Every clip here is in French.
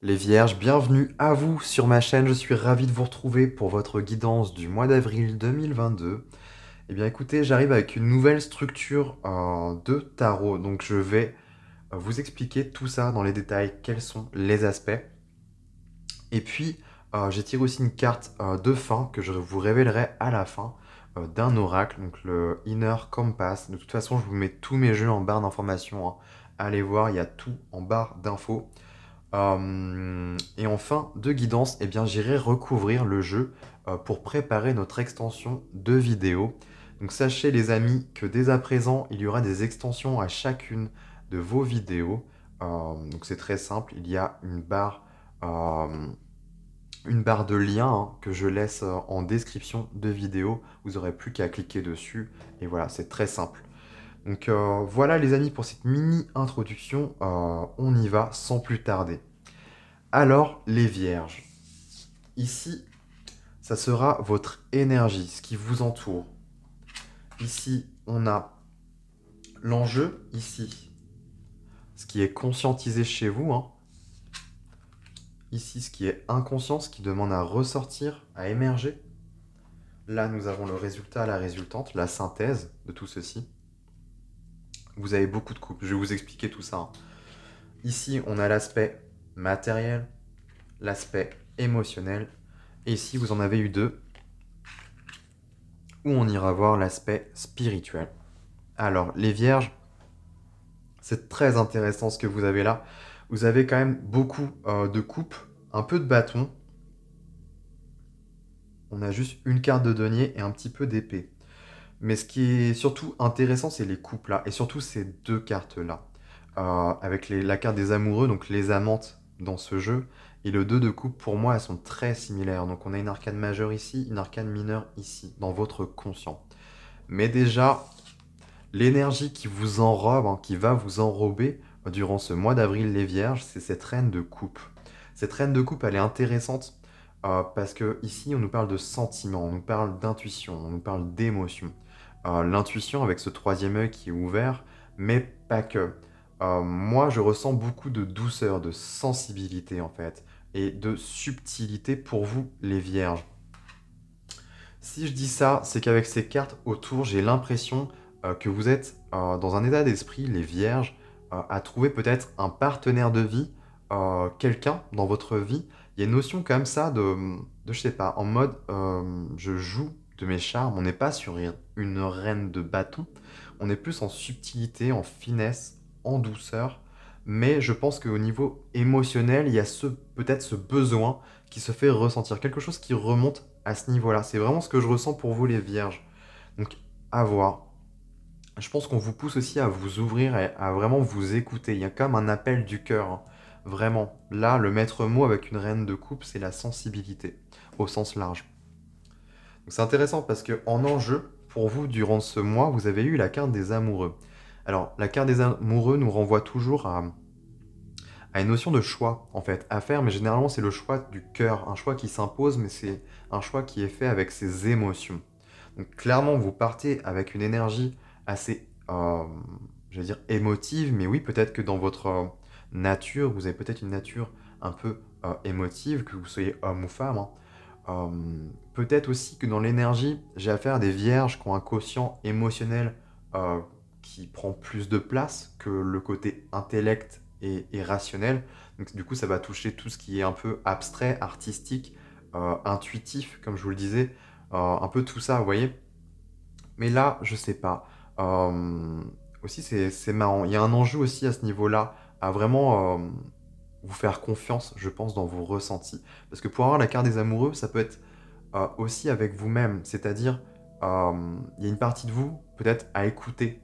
Les Vierges, bienvenue à vous sur ma chaîne. Je suis ravi de vous retrouver pour votre guidance du mois d'avril 2022. Eh bien écoutez, j'arrive avec une nouvelle structure de tarot. Donc je vais vous expliquer tout ça dans les détails, quels sont les aspects. Et puis j'ai tiré aussi une carte de fin que je vous révélerai à la fin d'un oracle, donc le Inner Compass. De toute façon, je vous mets tous mes jeux en barre d'informations, hein. Allez voir, il y a tout en barre d'infos. Et en fin de guidance, eh bien, j'irai recouvrir le jeu pour préparer notre extension de vidéo. Donc sachez les amis que dès à présent, il y aura des extensions à chacune de vos vidéos. Donc c'est très simple, il y a euh, une barre de lien hein, que je laisse en description de vidéo. Vous n'aurez plus qu'à cliquer dessus. Et voilà, c'est très simple. Donc voilà les amis pour cette mini introduction. On y va sans plus tarder. Alors, les vierges, ici, ça sera votre énergie, ce qui vous entoure. Ici, on a l'enjeu, ici, ce qui est conscientisé chez vous. Hein. Ici, ce qui est inconscient, ce qui demande à ressortir, à émerger. Là, nous avons le résultat, la résultante, la synthèse de tout ceci. Vous avez beaucoup de coupes, je vais vous expliquer tout ça. Hein. Ici, on a l'aspect matériel, l'aspect émotionnel. Et ici, vous en avez eu deux, où on ira voir l'aspect spirituel. Alors, les vierges, c'est très intéressant ce que vous avez là. Vous avez quand même beaucoup de coupes, un peu de bâton. On a juste une carte de denier et un petit peu d'épée. Mais ce qui est surtout intéressant, c'est les coupes là. Et surtout ces deux cartes-là. Avec la carte des amoureux, donc les amantes dans ce jeu. Et le 2 de coupe, pour moi, elles sont très similaires. Donc on a une arcane majeure ici, une arcane mineure ici, dans votre conscient. Mais déjà, l'énergie qui vous enrobe, hein, qui va vous enrober durant ce mois d'avril les vierges, c'est cette reine de coupe. Cette reine de coupe, elle est intéressante parce que ici, on nous parle de sentiments, on nous parle d'intuition, on nous parle d'émotion. L'intuition avec ce troisième œil qui est ouvert, mais pas que. Moi, je ressens beaucoup de douceur, de sensibilité en fait, et de subtilité pour vous, les vierges. Si je dis ça, c'est qu'avec ces cartes autour, j'ai l'impression que vous êtes dans un état d'esprit, les vierges, à trouver peut-être un partenaire de vie, quelqu'un dans votre vie. Il y a une notion comme ça je sais pas, en mode je joue de mes charmes. On n'est pas sur une reine de bâton, on est plus en subtilité, en finesse, en douceur. Mais je pense qu'au niveau émotionnel, il y a peut-être ce besoin qui se fait ressentir, quelque chose qui remonte à ce niveau-là. C'est vraiment ce que je ressens pour vous les vierges. Donc à voir. Je pense qu'on vous pousse aussi à vous ouvrir et à vraiment vous écouter. Il y a comme un appel du cœur. Hein. Vraiment. Là, le maître mot avec une reine de coupe, c'est la sensibilité, au sens large. Donc c'est intéressant parce que en enjeu, pour vous, durant ce mois, vous avez eu la carte des amoureux. Alors, la carte des amoureux nous renvoie toujours à une notion de choix, en fait, à faire, mais généralement c'est le choix du cœur, un choix qui s'impose, mais c'est un choix qui est fait avec ses émotions. Donc clairement, vous partez avec une énergie assez, je vais dire, émotive, mais oui, peut-être que dans votre nature, vous avez peut-être une nature un peu émotive, que vous soyez homme ou femme. Hein. Peut-être aussi que dans l'énergie, j'ai affaire à des vierges qui ont un quotient émotionnel euh, qui prend plus de place que le côté intellect et rationnel. Donc, du coup, ça va toucher tout ce qui est un peu abstrait, artistique, intuitif, comme je vous le disais. Un peu tout ça, vous voyez. Mais là, je sais pas. Aussi, c'est marrant. Il y a un enjeu aussi à ce niveau-là, à vraiment vous faire confiance, je pense, dans vos ressentis. Parce que pour avoir la carte des amoureux, ça peut être aussi avec vous-même. C'est-à-dire, il y a une partie de vous, peut-être, à écouter.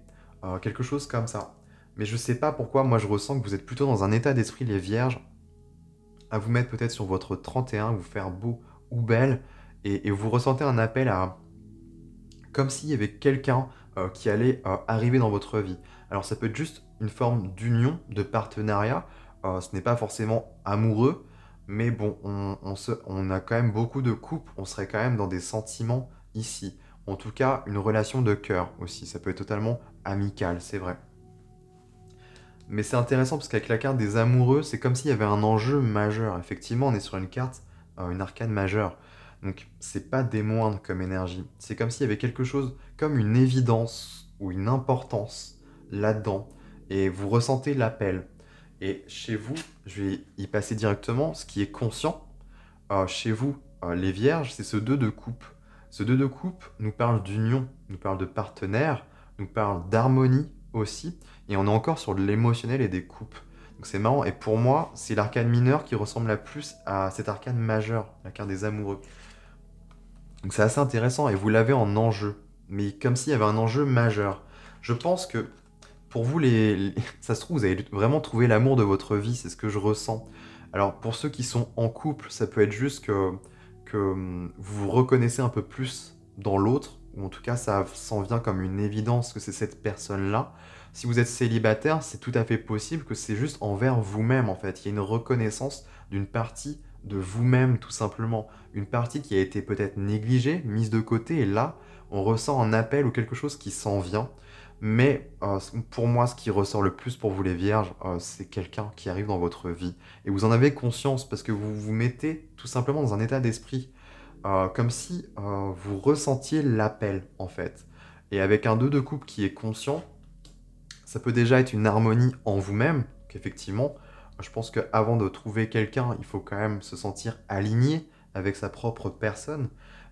Quelque chose comme ça. Mais je sais pas pourquoi, moi je ressens que vous êtes plutôt dans un état d'esprit, les vierges, à vous mettre peut-être sur votre 31, vous faire beau ou belle, et vous ressentez un appel à, comme s'il y avait quelqu'un qui allait arriver dans votre vie. Alors ça peut être juste une forme d'union, de partenariat, ce n'est pas forcément amoureux, mais bon, on a quand même beaucoup de couples, on serait quand même dans des sentiments ici. En tout cas, une relation de cœur aussi, ça peut être totalement amical, c'est vrai. Mais c'est intéressant parce qu'avec la carte des amoureux, c'est comme s'il y avait un enjeu majeur. Effectivement, on est sur une carte, une arcane majeure. Donc, c'est pas des moindres comme énergie. C'est comme s'il y avait quelque chose, comme une évidence ou une importance là-dedans. Et vous ressentez l'appel. Et chez vous, je vais y passer directement, ce qui est conscient. Chez vous, les vierges, c'est ce 2 de coupe. Ce 2 de coupe nous parle d'union, nous parle de partenaire, nous parle d'harmonie aussi. Et on est encore sur de l'émotionnel et des coupes. Donc c'est marrant. Et pour moi, c'est l'arcane mineur qui ressemble la plus à cet arcane majeur, la carte des amoureux. Donc c'est assez intéressant. Et vous l'avez en enjeu. Mais comme s'il y avait un enjeu majeur. Je pense que pour vous, ça se trouve, vous avez vraiment trouvé l'amour de votre vie. C'est ce que je ressens. Alors pour ceux qui sont en couple, ça peut être juste que vous vous reconnaissez un peu plus dans l'autre, ou en tout cas ça s'en vient comme une évidence que c'est cette personne-là. Si vous êtes célibataire, c'est tout à fait possible que c'est juste envers vous-même en fait. Il y a une reconnaissance d'une partie de vous-même tout simplement. Une partie qui a été peut-être négligée, mise de côté, et là, on ressent un appel ou quelque chose qui s'en vient. Mais pour moi, ce qui ressort le plus pour vous les vierges, c'est quelqu'un qui arrive dans votre vie. Et vous en avez conscience parce que vous vous mettez tout simplement dans un état d'esprit comme si vous ressentiez l'appel en fait. Et avec un 2 de coupe qui est conscient, ça peut déjà être une harmonie en vous-même, qu'effectivement, je pense qu'avant de trouver quelqu'un, il faut quand même se sentir aligné avec sa propre personne.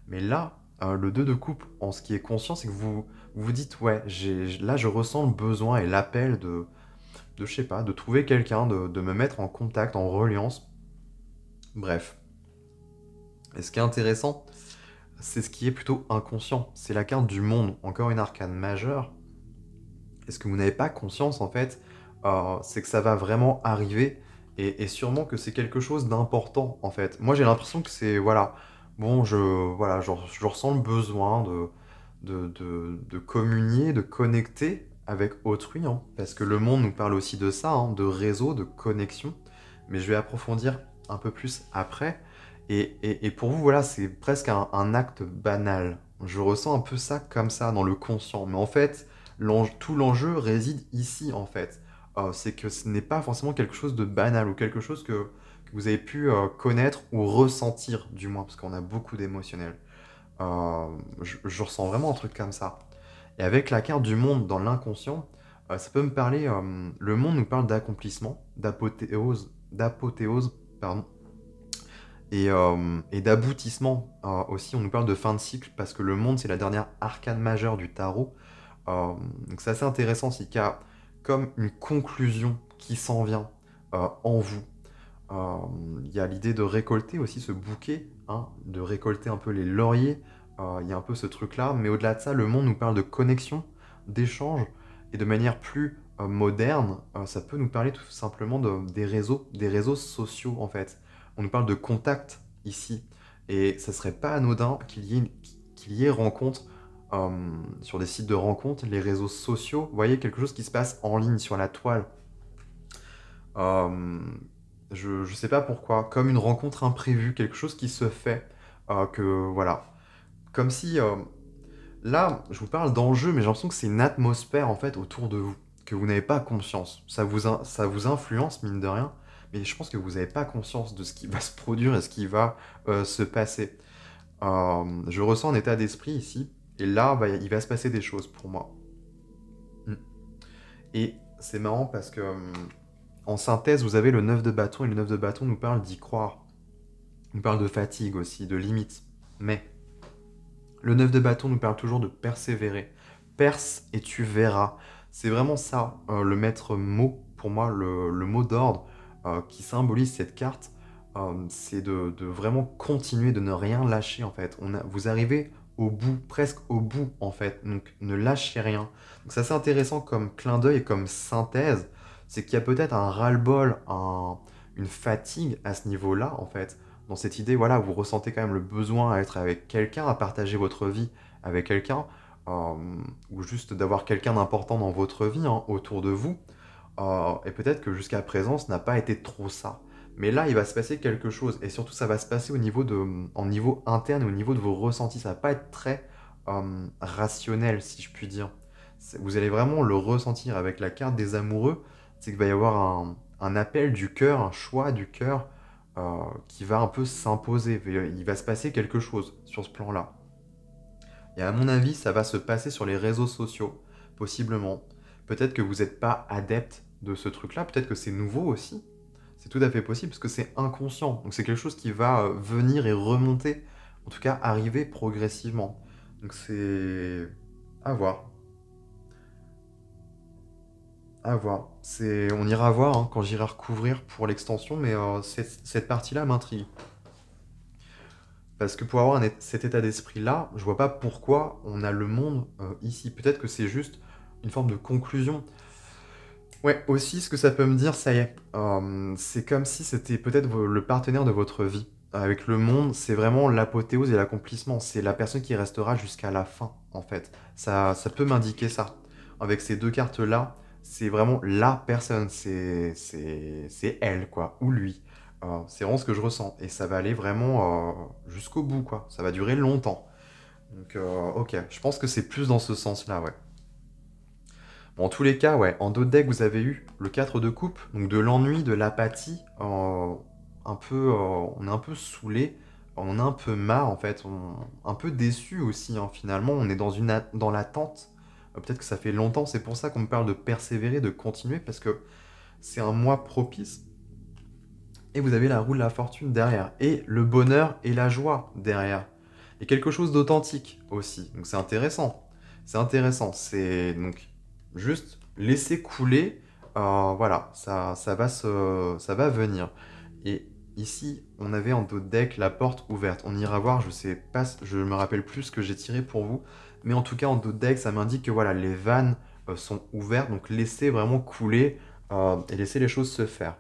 Mais là, le 2 de coupe, en ce qui est conscient, c'est que vous vous dites, ouais, là je ressens le besoin et l'appel je sais pas, de trouver quelqu'un, de me mettre en contact, en reliance. Bref. Et ce qui est intéressant, c'est ce qui est plutôt inconscient. C'est la carte du monde, encore une arcane majeure. Et ce que vous n'avez pas conscience, en fait, c'est que ça va vraiment arriver. Et sûrement que c'est quelque chose d'important, en fait. Moi, j'ai l'impression que c'est, voilà, bon, je ressens le besoin de communier, de connecter avec autrui, hein, parce que le monde nous parle aussi de ça, hein, de réseau, de connexion. Mais je vais approfondir un peu plus après. Et pour vous, voilà, c'est presque un acte banal. Je ressens un peu ça comme ça, dans le conscient. Mais en fait, tout l'enjeu réside ici, en fait. C'est que ce n'est pas forcément quelque chose de banal ou quelque chose que vous avez pu connaître ou ressentir, du moins, parce qu'on a beaucoup d'émotionnel. Je ressens vraiment un truc comme ça. Et avec la carte du monde dans l'inconscient, ça peut me parler. Le monde nous parle d'accomplissement, d'apothéose, pardon, et d'aboutissement aussi. On nous parle de fin de cycle parce que le monde, c'est la dernière arcane majeure du tarot. Donc c'est assez intéressant, c'est qu'il y a comme une conclusion qui s'en vient en vous. Il y a l'idée de récolter aussi ce bouquet, hein, de récolter un peu les lauriers. Il y a un peu ce truc-là, mais au-delà de ça, le monde nous parle de connexion, d'échange, et de manière plus moderne, ça peut nous parler tout simplement des réseaux sociaux en fait. On nous parle de contact ici, et ça serait pas anodin qu'il y ait rencontre sur des sites de rencontres, les réseaux sociaux. Vous voyez, quelque chose qui se passe en ligne sur la toile. Euh, je sais pas pourquoi, comme une rencontre imprévue, quelque chose qui se fait, que voilà. Comme si, là, je vous parle d'enjeu, mais j'ai l'impression que c'est une atmosphère en fait autour de vous, que vous n'avez pas conscience. Ça vous influence, mine de rien, mais je pense que vous n'avez pas conscience de ce qui va se produire et ce qui va se passer. Je ressens un état d'esprit ici, et là, il va se passer des choses pour moi. Mm. Et c'est marrant parce que, en synthèse, vous avez le 9 de bâton, et le 9 de bâton nous parle d'y croire. Il nous parle de fatigue aussi, de limite. Mais le 9 de bâton nous parle toujours de persévérer. Perce et tu verras. C'est vraiment ça, le maître mot, pour moi, le mot d'ordre qui symbolise cette carte. C'est de vraiment continuer, de ne rien lâcher en fait. Vous arrivez au bout, presque au bout en fait. Donc ne lâchez rien. Donc c'est assez intéressant comme clin d'œil et comme synthèse. C'est qu'il y a peut-être un ras-le-bol, une fatigue à ce niveau-là en fait dans cette idée, voilà, vous ressentez quand même le besoin à être avec quelqu'un, à partager votre vie avec quelqu'un, euh, ou juste d'avoir quelqu'un d'important dans votre vie, hein, autour de vous. Et peut-être que jusqu'à présent, ce n'a pas été trop ça. Mais là, il va se passer quelque chose, et surtout, ça va se passer en niveau interne et au niveau de vos ressentis. Ça va pas être très rationnel, si je puis dire. Vous allez vraiment le ressentir avec la carte des amoureux. c'est qu'il va y avoir un appel du cœur, un choix du cœur qui va un peu s'imposer. Il va se passer quelque chose sur ce plan-là. Et à mon avis, ça va se passer sur les réseaux sociaux, possiblement. Peut-être que vous n'êtes pas adepte de ce truc-là, peut-être que c'est nouveau aussi. C'est tout à fait possible parce que c'est inconscient. Donc c'est quelque chose qui va venir et remonter, en tout cas arriver progressivement. Donc c'est à voir, à voir. On ira voir hein, quand j'irai recouvrir pour l'extension, mais cette partie-là m'intrigue. Parce que pour avoir cet état d'esprit-là, je vois pas pourquoi on a le monde ici. Peut-être que c'est juste une forme de conclusion. Ouais, aussi, ce que ça peut me dire, ça y est, c'est comme si c'était peut-être le partenaire de votre vie. Avec le monde, c'est vraiment l'apothéose et l'accomplissement. C'est la personne qui restera jusqu'à la fin, en fait. Ça peut m'indiquer ça. Avec ces deux cartes-là, c'est vraiment la personne. C'est elle, quoi. Ou lui. C'est vraiment ce que je ressens. Et ça va aller vraiment jusqu'au bout, quoi. Ça va durer longtemps. Donc, ok. Je pense que c'est plus dans ce sens-là, ouais. Bon, en tous les cas, ouais, en d'autres decks, vous avez eu le 4 de coupe, donc de l'ennui, de l'apathie, on est un peu saoulé, on a un peu marre en fait, un peu déçu aussi hein, finalement, on est dans l'attente. Peut-être que ça fait longtemps, c'est pour ça qu'on me parle de persévérer, de continuer, parce que c'est un mois propice, et vous avez la roue de la fortune derrière, et le bonheur et la joie derrière, et quelque chose d'authentique aussi, donc c'est intéressant. C'est donc juste laisser couler, voilà, ça va venir. Et ici, on avait en dos de deck la porte ouverte. On ira voir, je sais pas, je me rappelle plus ce que j'ai tiré pour vous, mais en tout cas en dos de deck, ça m'indique que voilà, les vannes sont ouvertes, donc laissez vraiment couler et laissez les choses se faire.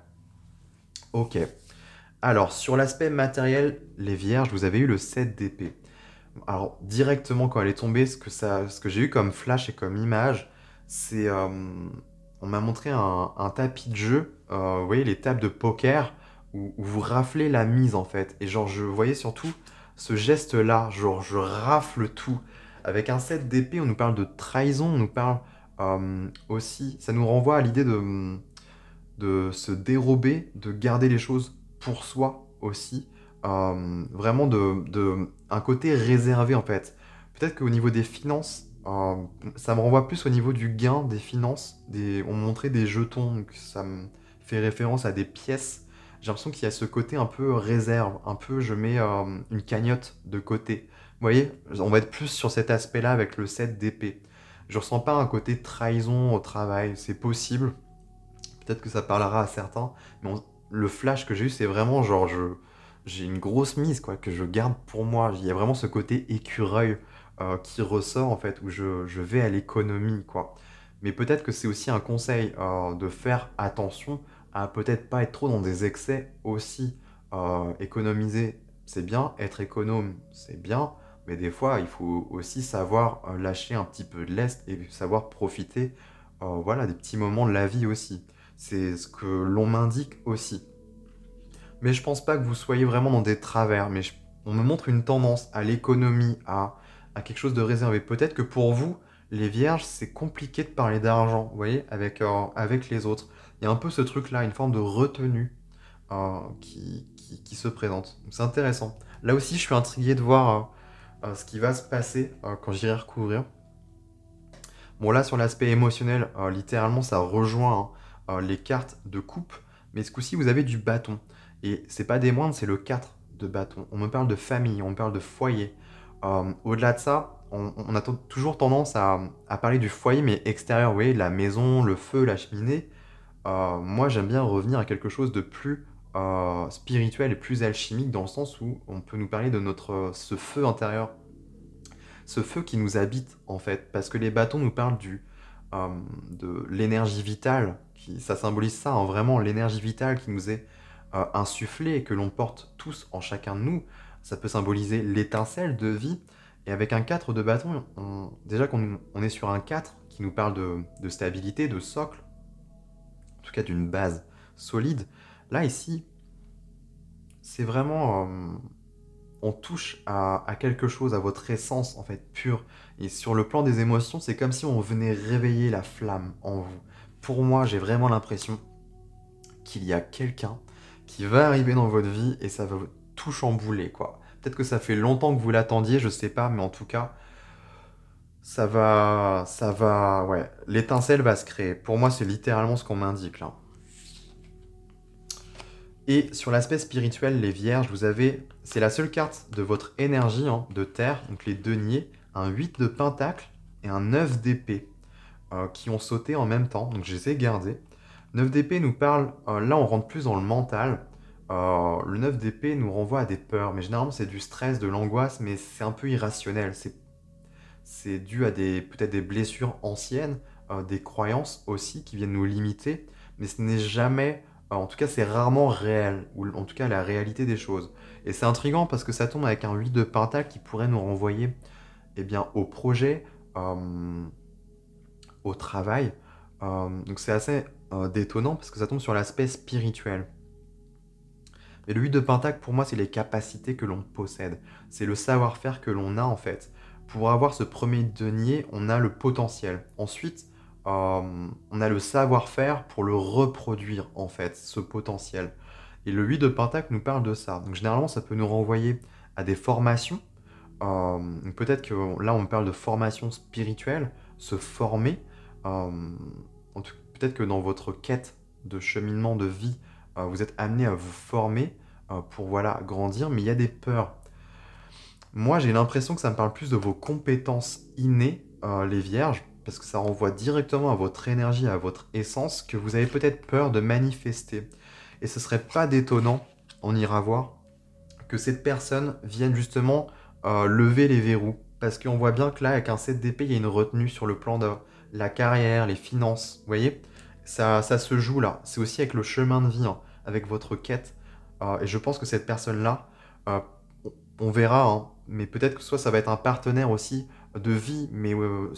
Ok. Alors, sur l'aspect matériel, les vierges, vous avez eu le 7 d'épée. Alors, directement, quand elle est tombée, ce que j'ai eu comme flash et comme image, c'est... on m'a montré un tapis de jeu, vous voyez, les tables de poker, où vous raflez la mise, en fait. Et genre, je voyais surtout ce geste-là, genre, je rafle tout. Avec un 7 d'épée, on nous parle de trahison, on nous parle aussi... Ça nous renvoie à l'idée de se dérober, de garder les choses pour soi aussi. Vraiment un côté réservé en fait. Peut-être qu'au niveau des finances, ça me renvoie plus au niveau du gain des finances. On me montrait des jetons, donc ça me fait référence à des pièces. J'ai l'impression qu'il y a ce côté un peu réserve, un peu je mets une cagnotte de côté. Vous voyez, on va être plus sur cet aspect-là avec le 7 d'épée. Je ressens pas un côté trahison au travail, c'est possible, peut-être que ça parlera à certains, mais le flash que j'ai eu, c'est vraiment genre, j'ai une grosse mise, quoi, que je garde pour moi. Il y a vraiment ce côté écureuil qui ressort, en fait, où je vais à l'économie, quoi. Mais peut-être que c'est aussi un conseil de faire attention à peut-être pas être trop dans des excès aussi. Économiser, c'est bien, être économe, c'est bien, mais des fois, il faut aussi savoir lâcher un petit peu de lest et savoir profiter, voilà, des petits moments de la vie aussi. C'est ce que l'on m'indique aussi. Mais je pense pas que vous soyez vraiment dans des travers. On me montre une tendance à l'économie, à quelque chose de réservé. Peut-être que pour vous, les vierges, c'est compliqué de parler d'argent, vous voyez, avec les autres. Il y a un peu ce truc-là, une forme de retenue qui se présente. Donc c'est intéressant. Là aussi, je suis intrigué de voir ce qui va se passer quand j'irai recouvrir. Bon, là, sur l'aspect émotionnel, littéralement, ça rejoint hein, les cartes de coupe. Mais ce coup-ci, vous avez du bâton. Et c'est pas des moindres, c'est le 4 de bâton. On me parle de famille, on me parle de foyer. Au-delà de ça, on a toujours tendance à parler du foyer, mais extérieur, vous voyez, la maison, le feu, la cheminée. Moi, j'aime bien revenir à quelque chose de plus spirituel et plus alchimique, dans le sens où on peut nous parler de ce feu intérieur, ce feu qui nous habite en fait, parce que les bâtons nous parlent de l'énergie vitale, ça symbolise ça, hein, vraiment l'énergie vitale qui nous est insufflée et que l'on porte tous en chacun de nous. Ça peut symboliser l'étincelle de vie. Et avec un 4 de bâton, déjà qu'on est sur un 4 qui nous parle de stabilité, de socle, en tout cas d'une base solide. Là, ici, c'est vraiment on touche à quelque chose, à votre essence en fait pure. Et sur le plan des émotions, c'est comme si on venait réveiller la flamme en vous pour moi, j'ai vraiment l'impression qu'il y a quelqu'un qui va arriver dans votre vie et ça va tout chambouler, quoi. Peut-être que ça fait longtemps que vous l'attendiez, je sais pas, mais en tout cas, ouais, l'étincelle va se créer. Pour moi, c'est littéralement ce qu'on m'indique là. Et sur l'aspect spirituel, les vierges, c'est la seule carte de votre énergie, hein, de terre, donc les deniers, un 8 de pentacle et un 9 d'épée, qui ont sauté en même temps, donc je les ai gardés. 9 d'épée nous parle, là on rentre plus dans le mental. Le 9 d'épée nous renvoie à des peurs, mais généralement c'est du stress, de l'angoisse, mais c'est un peu irrationnel. C'est dû à peut-être des blessures anciennes, des croyances aussi qui viennent nous limiter, mais ce n'est jamais, en tout cas c'est rarement réel, ou en tout cas la réalité des choses. Et c'est intriguant parce que ça tombe avec un 8 de pentacle qui pourrait nous renvoyer, eh bien, au projet, au travail. Donc c'est assez détonnant parce que ça tombe sur l'aspect spirituel. Mais le 8 de pentacle, pour moi, c'est les capacités que l'on possède. C'est le savoir-faire que l'on a, en fait. Pour avoir ce premier denier, on a le potentiel. Ensuite, on a le savoir-faire pour le reproduire, en fait, ce potentiel. Et le 8 de pentacle nous parle de ça. Donc, généralement, ça peut nous renvoyer à des formations. Donc peut-être que là, on parle de formation spirituelle, se former. Peut-être que dans votre quête de cheminement de vie, vous êtes amené à vous former pour voilà, grandir, mais il y a des peurs. Moi, j'ai l'impression que ça me parle plus de vos compétences innées, les vierges, parce que ça renvoie directement à votre énergie, à votre essence, que vous avez peut-être peur de manifester. Et ce serait pas détonnant, on ira voir, que cette personne vienne justement lever les verrous. Parce qu'on voit bien que là, avec un 7 d'épée, il y a une retenue sur le plan de la carrière, les finances. Vous voyez, ça se joue là. C'est aussi avec le chemin de vie, hein, avec votre quête. Et je pense que cette personne-là, euh, on verra, hein, mais peut-être que soit ça va être un partenaire aussi de vie, mais au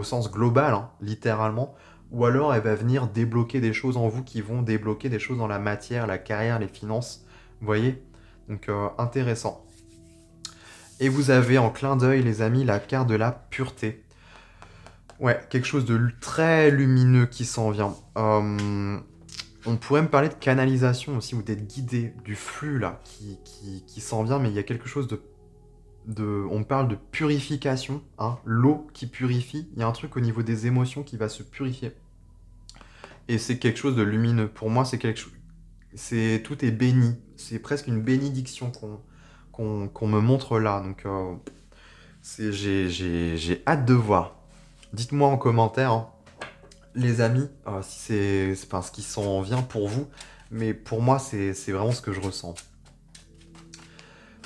sens global, hein, littéralement. Ou alors elle va venir débloquer des choses en vous qui vont débloquer des choses dans la matière, la carrière, les finances. Vous voyez? Donc intéressant. Et vous avez en clin d'œil, les amis, la carte de la pureté. Ouais, quelque chose de très lumineux qui s'en vient. On pourrait me parler de canalisation aussi, ou d'être guidé, du flux là, qui s'en vient, mais il y a quelque chose on me parle de purification, hein, l'eau qui purifie. Il y a un truc au niveau des émotions qui va se purifier. Et c'est quelque chose de lumineux. Pour moi, c'est quelque chose. Tout est béni. C'est presque une bénédiction qu'on me montre là. Donc, j'ai hâte de voir. Dites-moi en commentaire, hein, les amis, si enfin, ce qui s'en vient pour vous. Mais pour moi, c'est vraiment ce que je ressens.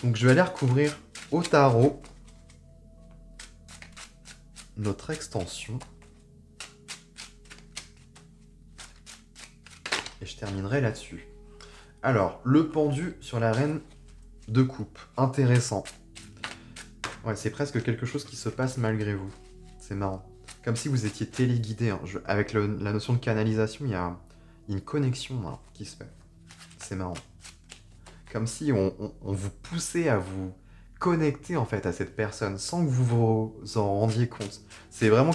Donc, je vais aller recouvrir au tarot notre extension. Et je terminerai là-dessus. Alors, le pendu sur la reine de coupe. Intéressant. Ouais, c'est presque quelque chose qui se passe malgré vous. C'est marrant. Comme si vous étiez téléguidé. Hein. Avec la notion de canalisation, il y a une connexion hein, qui se fait. C'est marrant. Comme si on vous poussait à vous connecter en fait à cette personne sans que vous vous en rendiez compte. C'est vraiment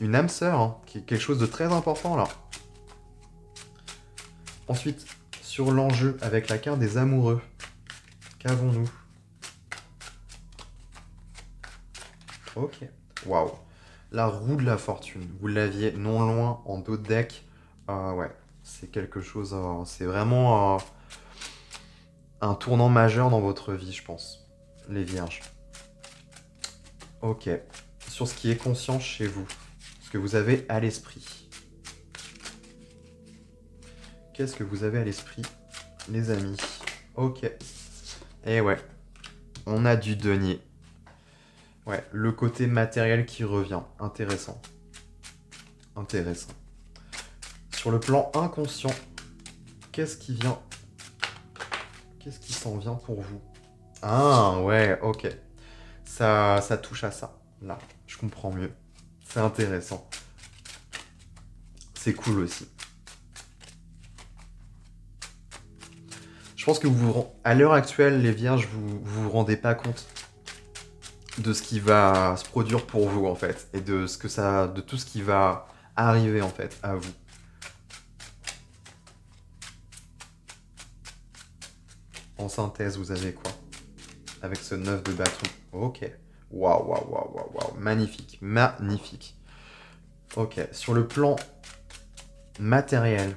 une âme sœur, hein, quelque chose de très important là. Ensuite, sur l'enjeu avec la carte des amoureux, qu'avons-nous? Ok. Waouh. La roue de la fortune. Vous l'aviez non loin en dos de deck. Ouais, c'est quelque chose. C'est vraiment un tournant majeur dans votre vie, je pense. Les vierges. Ok. Sur ce qui est conscient chez vous. Ce que vous avez à l'esprit. Qu'est-ce que vous avez à l'esprit, les amis? Ok. Et ouais. On a du denier. Ouais, le côté matériel qui revient. Intéressant. Intéressant. Sur le plan inconscient, qu'est-ce qui vient? Qu'est-ce qui s'en vient pour vous? Ah, ouais, ok. Ça touche à ça. Là, je comprends mieux. C'est intéressant. C'est cool aussi. Je pense que à l'heure actuelle, les vierges, vous rendez pas compte de ce qui va se produire pour vous en fait et de tout ce qui va arriver en fait à vous. En synthèse, vous avez quoi? Avec ce 9 de bâton. Ok. Waouh, waouh, waouh, waouh, waouh. Magnifique, magnifique. Ok, sur le plan matériel,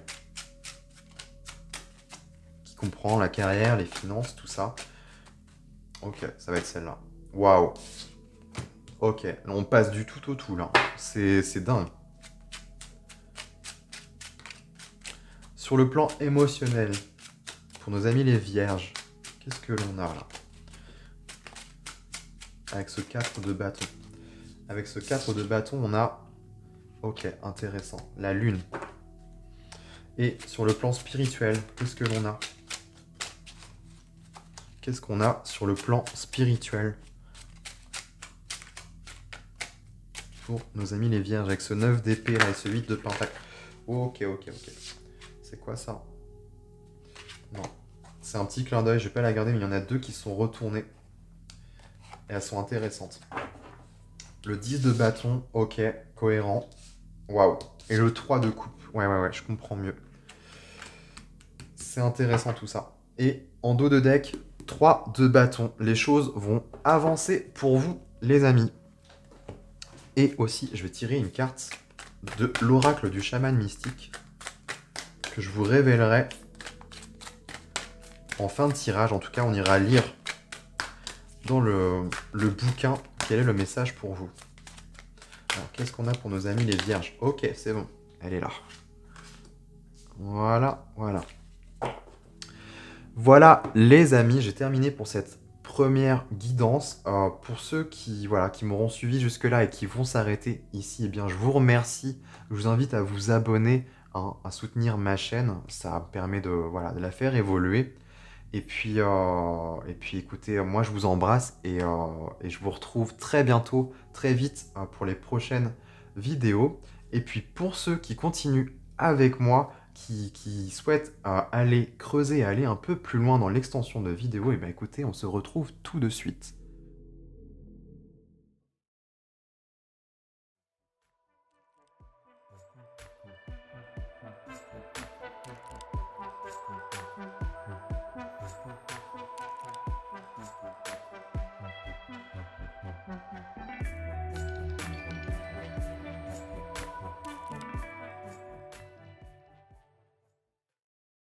qui comprend la carrière, les finances, tout ça. Ok, ça va être celle-là. Waouh. Ok, on passe du tout au tout, là. C'est dingue. Sur le plan émotionnel, pour nos amis les vierges, qu'est-ce que l'on a là? Avec ce 4 de bâton. Avec ce 4 de bâton, on a... Ok, intéressant. La lune. Et sur le plan spirituel, qu'est-ce que l'on a? Qu'est-ce qu'on a sur le plan spirituel pour nos amis les vierges, avec ce 9 d'épée là et ce 8 de pentacle? Ok, ok, ok. C'est quoi ça? Non. C'est un petit clin d'œil, je vais pas la garder, mais il y en a deux qui sont retournées. Et elles sont intéressantes. Le 10 de bâton, ok, cohérent. Waouh. Et le 3 de coupe. Ouais, ouais, ouais, je comprends mieux. C'est intéressant tout ça. Et en dos de deck, 3 de bâton. Les choses vont avancer pour vous, les amis. Et aussi, je vais tirer une carte de l'oracle du chaman mystique que je vous révélerai en fin de tirage. En tout cas, on ira lire dans le bouquin quel est le message pour vous. Alors, qu'est-ce qu'on a pour nos amis les vierges? Ok, c'est bon. Elle est là. Voilà, voilà. Voilà, les amis, j'ai terminé pour cette première guidance. Pour ceux qui, voilà, qui m'auront suivi jusque-là et qui vont s'arrêter ici, eh bien, je vous remercie. Je vous invite à vous abonner, hein, à soutenir ma chaîne. Ça permet de, voilà, de la faire évoluer. Et puis écoutez, moi, je vous embrasse et je vous retrouve très bientôt, très vite, pour les prochaines vidéos. Et puis, pour ceux qui continuent avec moi, qui souhaitent aller creuser, aller un peu plus loin dans l'extension de vidéos, et bien écoutez, on se retrouve tout de suite.